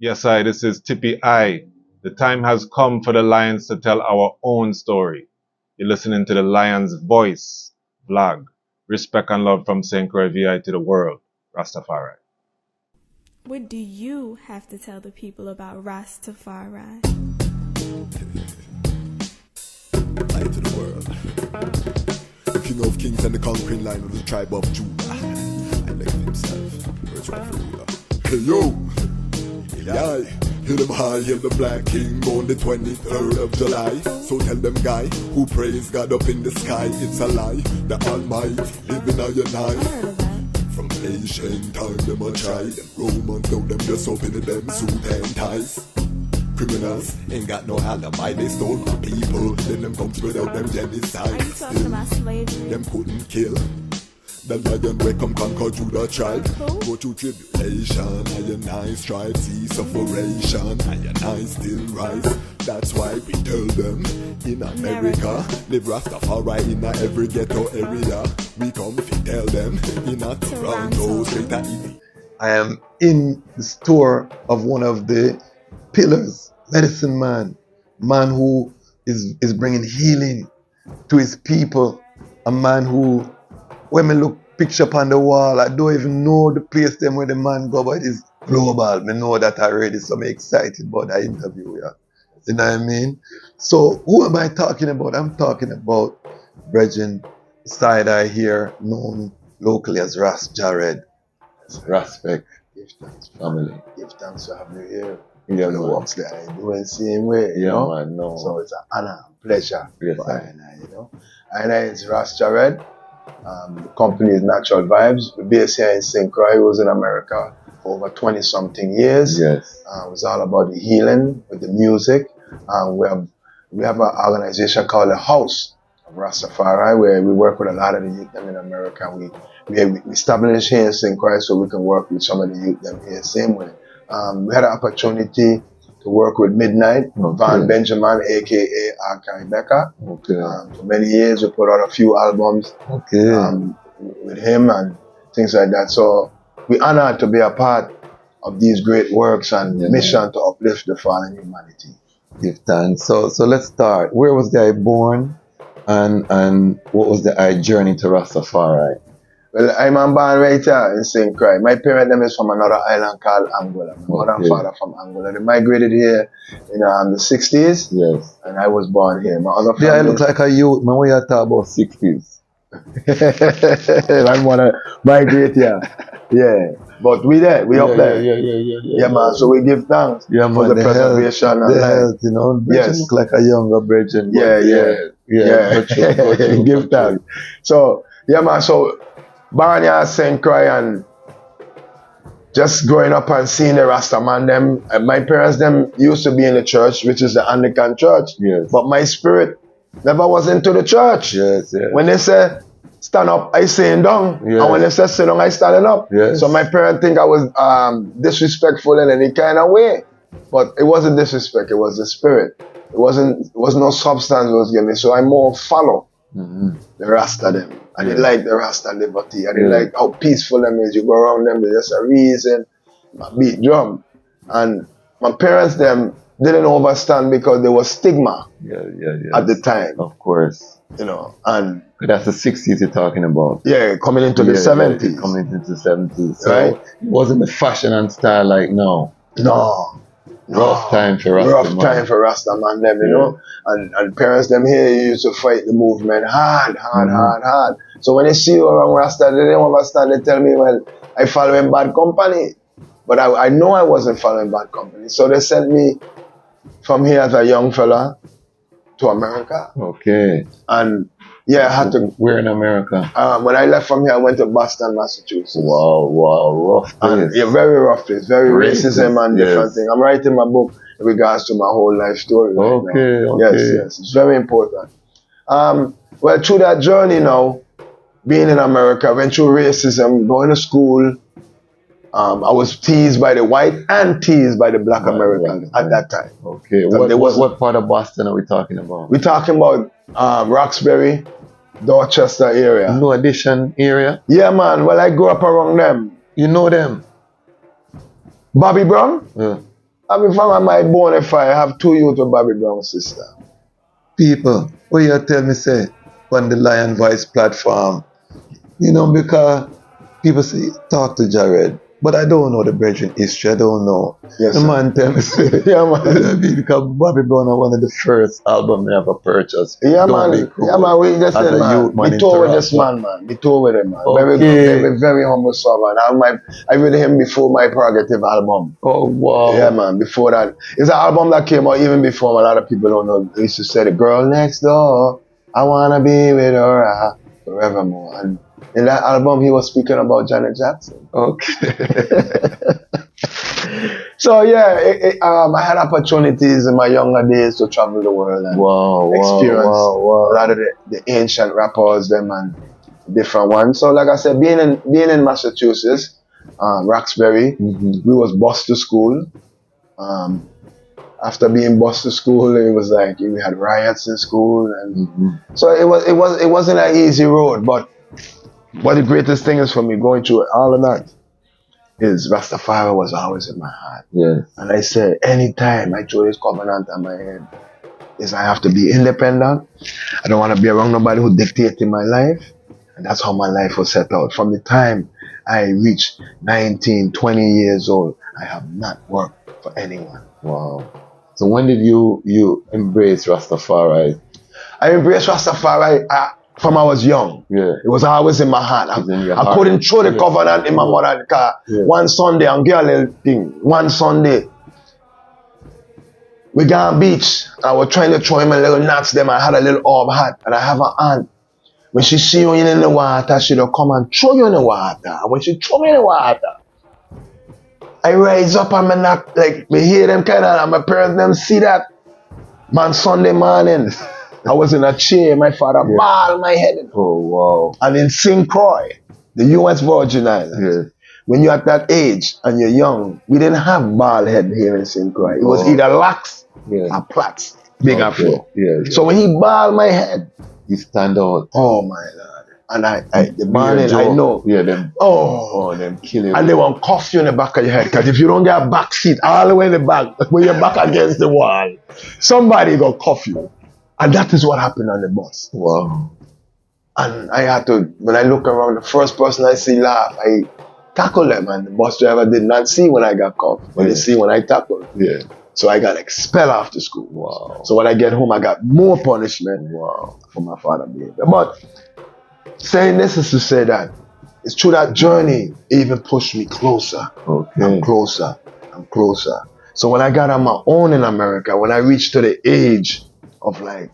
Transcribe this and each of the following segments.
Yes, this is Tippy I. The time has come for the Lions to tell our own story. You're listening to the Lion's Voice vlog. Respect and love from St. Croix VI to the world. Rastafari. What do you have to tell the people about Ras Tafari? Light to the world. The king of kings and the conquering lion of the tribe of Judah. I left himself. Where's my ruler? Hey yo! Yeah, hear them high, hear the black king on the 23rd of July. So tell them guy who praise God up in the sky, it's a lie. The Almighty living on your I night. heard of that. From ancient time them a try. Them Romans know them just open them suit and ties. Criminals ain't got no alibi, they stole my people. Then them come spread out them genocide. Are you talking about slavery? Them couldn't kill. The lion will come conquer Judah tribe. Go through tribulation, and I strive, see sufferation, and I still rise. That's why we tell them in America, live Rastafari in every ghetto area. We come to tell them in a Toronto, straight to Italy. I am in the store of one of the pillars, medicine man who is bringing healing to his people, a man who, when me look picture upon the wall, I don't even know the place them where the man go, but it's global. Me know that already, so I'm excited about that interview. Yeah. You know what I mean? So who am I talking about? I'm talking about Brethren Side Eye here, known locally as Ras Jahred. Respect. Give thanks, family. Give thanks for having you here. You know what I do the same way, you know? Man, no. So it's an honor and pleasure for I and I, you know. I is Ras Jahred. The company is Natural Vibes. We're based here in St. Croix. Was in America for over 20 something years. Yes. It was all about the healing with the music. We have an organization called the House of Rastafari, where we work with a lot of the youth them in America. We established here in St. Croix so we can work with some of the youth them here the same way. We had an opportunity to work with Midnite, Van Benjamin, aka Arkai Becca. For many years, we put out a few albums with him and things like that. So we're honored to be a part of these great works and mission to uplift the fallen humanity. Give thanks. So let's start. Where was the I born, and what was the I journey to Rastafari? Well, I'm born right here in St. Croix. My parents them is from another island called Angola. My mother and father from Angola. They migrated here in the 60s. Yes. And I was born here. My other family. Yeah, I look like a youth. Man, when you talk about 60s. My mother migrated here. Yeah. But we there. We up there. Yeah, man. So we give thanks for the preservation and the health, you know. Yes. Look like a younger Bridget. Yeah. Give thanks. So, yeah, man. So, born here St. Croix and just growing up and seeing the Rasta man them. My parents them used to be in the church, which is the Anglican church. Yes. But my spirit never was into the church. Yes. When they say stand up, I staying down. Yes. And when they say sit down, I standing up. Yes. So my parents think I was disrespectful in any kind of way. But it wasn't disrespect, it was the spirit. It was no substance was given me. So I more follow the Rasta them. I didn't like the Rasta liberty. I didn't like how peaceful them is. You go around them, there's just a reason. I beat drum. And my parents them didn't understand because there was stigma at the time. Of course. You know, and that's the 60s you're talking about. Yeah, coming into the 70s. Coming into the 70s. So right? It wasn't the fashion and style like now. No. Rough time for Rasta. Rough time for Rasta man them, you know. And parents them here used to fight the movement hard. So when they see you around Rasta, they didn't understand. They tell me, well, I follow in bad company. But I know I wasn't following bad company. So they sent me from here as a young fella to America. Okay. And yeah, I had to. Where in America? When I left from here, I went to Boston, Massachusetts. Wow, rough place. Yeah, very rough place. Very racism and different things. I'm writing my book in regards to my whole life story. Okay. Yes. It's very important. Well, through that journey now, being in America, went through racism, going to school. I was teased by the white and teased by the black Americans at that time. Okay. What part of Boston are we talking about? We're talking about Roxbury, Dorchester area. No Addition area? Yeah, man. Well, I grew up around them. You know them? Bobby Brown? Yeah. I mean, from my bona fide, I have 2 youth with Bobby Brown's sister. People, what you tell me say on the Lion Voice platform, you know, because people say talk to Jared, but I don't know the brethren history. I don't know. Yes, The sir. man tell me say, Yeah, man. because Bobby Brown are one of the first album I ever purchased. Yeah, Don't man. Be Cruel. Yeah, man. We just As said, a man. youth man We in tour with this Toronto. man. We tour with him, man. Okay. Very, very humble soul, man. I read him before my Prerogative album. Oh wow. Yeah, man. Before that, it's an album that came out even before. A lot of people don't know. They used to say, "The girl next door, I wanna be with her forevermore." And in that album, he was speaking about Janet Jackson. Okay. So yeah, I had opportunities in my younger days to travel the world and experience a lot of the ancient rappers, them and different ones. So like I said, being in Massachusetts, Roxbury, we was bused to school. After being bused to school, it was like we had riots in school, and so it wasn't an easy road. But what the greatest thing is for me going through all of that is Rastafari was always in my heart. Yes. And I said, anytime I throw this covenant on my head, is I have to be independent. I don't want to be around nobody who dictates in my life. And that's how my life was set out. From the time I reached 19, 20 years old, I have not worked for anyone. Wow. So when did you embrace Rastafari? I embraced Rastafari from I was young. Yeah. It was always in my heart. I couldn't throw the covenant in my mother's car. Yeah. One Sunday, I'm getting a little thing. One Sunday, we got on beach. I was trying to throw him a little nuts. Them I had a little orb hat, and I have an aunt. When she see you in the water, she'll come and throw you in the water. And when she throw me in the water, I rise up and me hear them kind of, and my parents them see that. Man, Sunday morning, I was in a chair. My father balled my head. Oh wow. And in St. Croix, the U.S. Virgin Islands, when you're at that age and you're young, we didn't have bald head here in St. Croix. It was either lax or plaits, big afro. Yeah. So when he balled my head, you stand out. oh my Lord. And the morning, I know. Yeah, them. Oh, them killing. and they won't cuff you in the back of your head. Because if you don't get a back seat all the way in the back, when you're back against the wall, somebody gonna cuff you. And that is what happened on the bus. Wow. And I had to, when I look around, the first person I see laugh, I tackle them. And the bus driver did not see when I got cuffed, but they see when I tackled. Yeah. So I got expelled after school. Wow. So when I get home, I got more punishment for my father behavior. But saying this is to say that it's through that journey, it even pushed me closer. Okay. I'm closer. So when I got on my own in America, when I reached to the age of like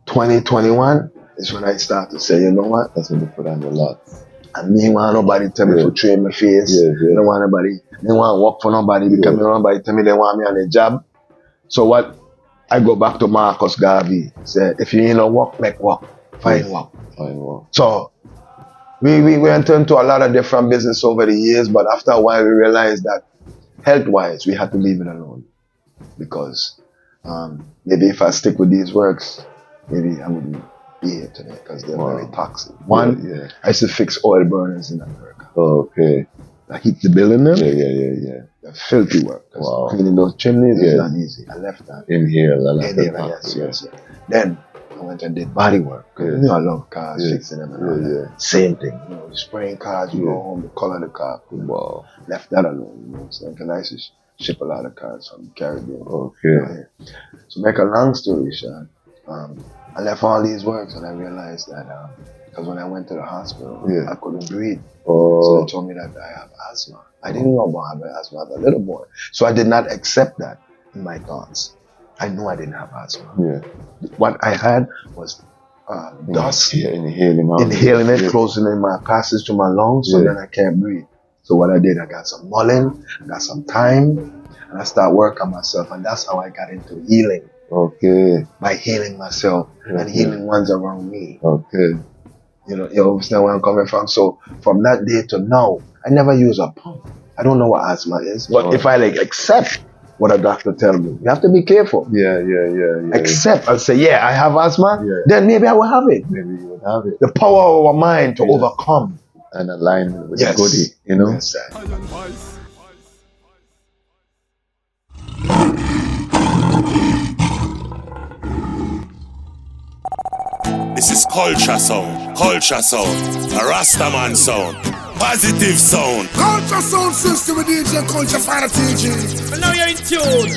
20, 21, is when I start to say, you know what? That's when you put on your lots. And me want nobody tell me to train my face. Yeah. I don't want nobody, I don't want to work for nobody because me want nobody tell me they want me on a job. So what? I go back to Marcus Garvey. Say, if you ain't no work, make work. Find work. So we went into a lot of different business over the years, but after a while we realized that health-wise we had to leave it alone. Because maybe if I stick with these works, maybe I wouldn't be here today because they're very toxic. One, I used to fix oil burners in America. Okay. I heat the building them. Yeah. The filthy work. Cleaning those chimneys is not easy. I left that. Inhale. Yes. Then I went and did body work. You know, I love cars, fixing them and all that. Same thing. You know, you spraying cars, you go home, you color the car. Wow. Left that alone. You know what I'm saying? Because I used to ship a lot of cars from the Caribbean. Okay. So make a long story short, I left all these works and I realized that because when I went to the hospital, I couldn't breathe. So they told me that I have asthma. I didn't know about having asthma as a little boy. So I did not accept that in my thoughts. I knew I didn't have asthma. Yeah. What I had was dust. Inhaling it, closing in my passage to my lungs, so then I can't breathe. So what I did, I got some mullein, I got some thyme, and I started working on myself. And that's how I got into healing. Okay. By healing myself and healing ones around me. Okay. You understand where I'm coming from? So from that day to now, I never use a pump. I don't know what asthma is. But if I accept what a doctor tells me, you have to be careful. Yeah. Accept and say, I have asthma, then maybe I will have it. Maybe you would have it. The power of our mind to overcome. And align with the goodie, you know? Yes, sir. culture sound, a Rasta man sound, positive sound. Culture sound system with DJ Culture Fire TG. And now you're in tune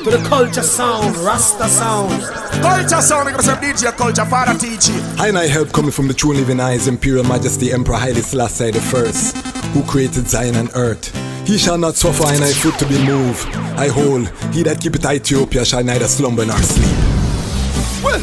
to the culture sound, Rasta sound. Culture sound, because of DJ Culture Fire TG. I help coming from the true living eyes, Imperial Majesty Emperor Haile Selassie the First, who created Zion and earth. He shall not suffer and I foot to be moved. I hold, he that keepeth Ethiopia shall neither slumber nor sleep. Well,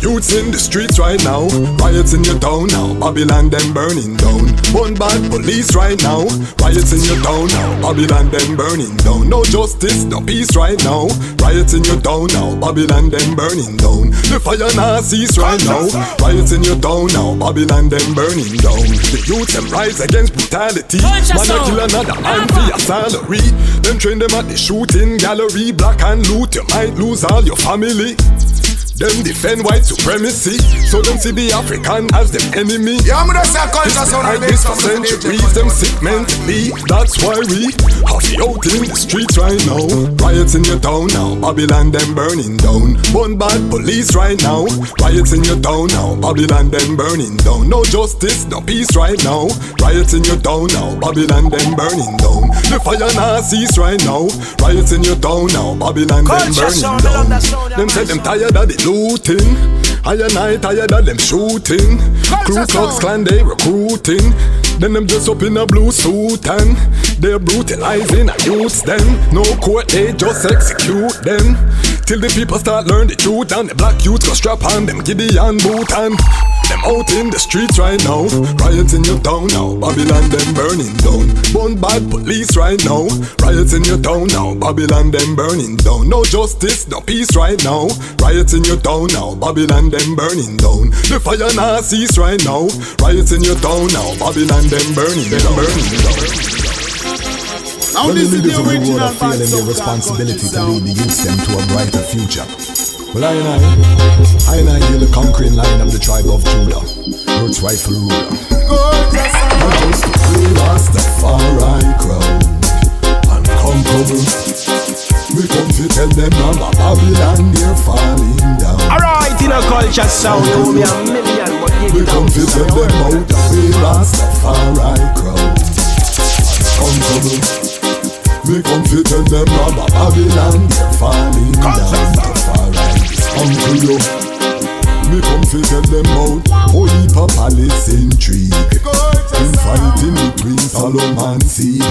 youths in the streets right now, riots in your town now, Babylon them burning down. One bad police right now, riots in your town now, Babylon them burning down. No justice, no peace right now, riots in your town now, Babylon them burning down. The fire now cease right now, riots in your town now, Babylon them burning down. The youths them rise against brutality, man a kill another man for your salary. Them train them at the shooting gallery, black and loot, you might lose all your family. Them defend white supremacy, so them see the African as them enemy. Yeah, I'm gonna say culture sound like this for centuries, them sick mentally. That's why we have the out in the streets right now. Riots in your town now, Babylon them burning down. One bad police right now, riots in your town now, Babylon them burning down. No justice, no peace right now, riots in your town now, Babylon them burning down. The fire now cease right now, riots in your town now, Babylon them burning down. Them say them tired of the looting, I and I tired of them shooting. Ku Klux Klan they recruiting, then them dress up in a blue suit and they're brutalizing and use them. No court, they just execute them till the people start learn the truth. And the black youth go strap on them Gideon boot and them out in the streets right now. Riots in your town now, Babylon them burning down. One bad police right now, riots in your town now, Babylon them burning down. No justice, no peace right now, riots in your town now, Babylon them burning down. The fire now cease right now, riots in your town now, Babylon them burning down. Now Well, this the is leaders the of the world original are feeling their responsibility to lead the youth them to a brighter future. Well, I hear the conquering line of the tribe of Judah, Earth's rightful ruler. Not just the free Rastafari crowd, unconquerable. We come to tell them about Babylon, they're falling down. Alright, in a culture sound, you owe me a million, but We come to tell them about the free Rastafari crowd, unconquerable. We come to tell them about Babylon, they're falling down. Rastafari, Uncle Yo. We come to tell them about Holy Palace intrigue, fighting between Solomon seed.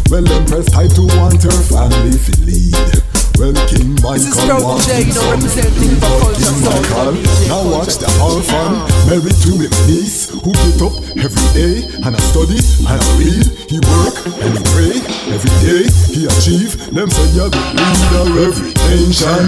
Well, Empress type to want her family to lead. Well, King Michael wants his son. King Michael, now watch the orphan married to him niece, who get up every day and I study and I read. He work and he pray every day. He achieve. Them say you're the leader every nation.